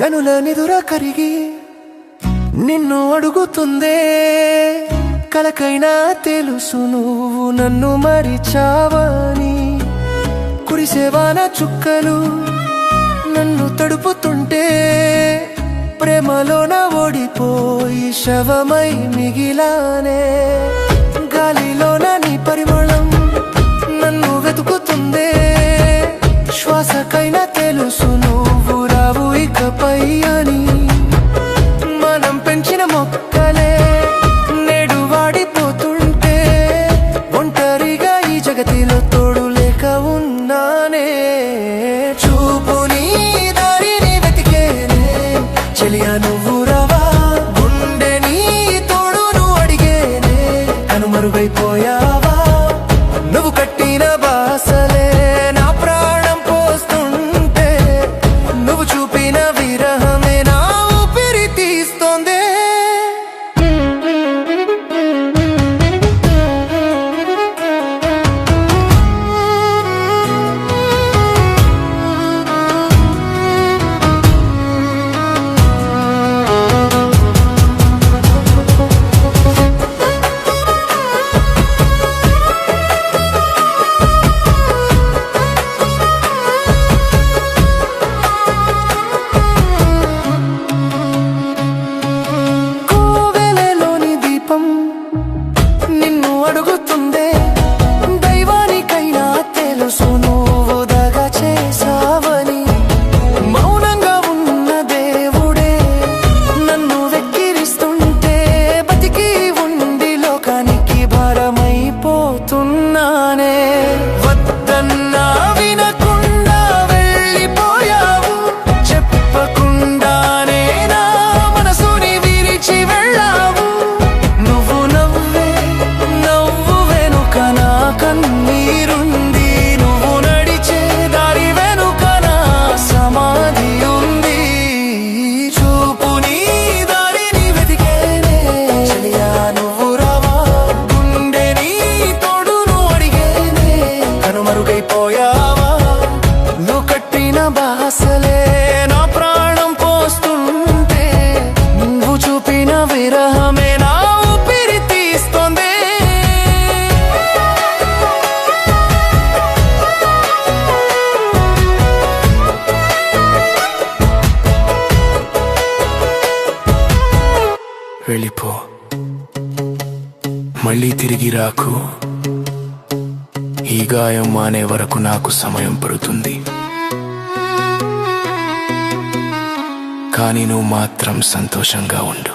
కనుల నిదుర కరిగి నిన్ను అడుగుతుందే, కలకైనా తెలుసు నువ్వు నన్ను మరిచావని. కురిసేవాన చుక్కలు నన్ను తడుపుతుంటే, ప్రేమలోన ఓడిపోయి శవమై మిగిలానే. గాలిలోన నీ పరిమళం నన్ను వెతుకుతుందే, శ్వాసకైనా తెలుసు నువ్వు రావు ఇకపై అని. మనం పెంచిన మొక్కలే నేడు వాడిపోతుంటే, ఒంటరిగా ఈ జగతిలో తోడు లేక ఉన్నానే. చూపు నీ దారిని వెతికేనే, చెలియా నువ్వు రావా, గుండె నీ తోడును అడిగేనే, కనుమరుగైపోయావా. నువ్వు కట్టిన బాసలే నా ప్రాణం పోస్తుంటే, నువ్వు చూపిన విరహమే నా ఊపిరి తీస్తోందే. నిన్ను అడుగుతుందే, దైవానికైనా తెలుసు నువ్వు దగా చేసావని. మౌనంగా ఉన్న దేవుడే నన్ను వెక్కిరిస్తుంటే, బతికి ఉండి లోకానికి భారమైపోతున్నానే. వద్దన్నా వినకుండా వెళ్ళిపోయావు, చెప్పకుండానే నా మనసుని విరిచి వెళ్ళావు. నువ్వు నవ్వు వెనుక నా కన్నీరుంది, నువ్వు నడిచే దారి వెనుక నా సమాధి ఉంది. చూపు నీ దారిని వెతికేనే, చెలియా నువ్వు రావా, గుండె నీ తోడును అడిగేనే, కనుమరుగైపోయావా. నువ్వు కట్టిన బాసలే నా ప్రాణం పోస్తుంటే, నువ్వు చూపిన విరహమే నా ఊపిరి తీస్తోందే. వెళ్ళిపో, మళ్ళీ తిరిగి రాకు. ఈ గాయం మానే వరకు నాకు సమయం పడుతుంది, కానీ నువ్వు మాత్రం సంతోషంగా ఉండు.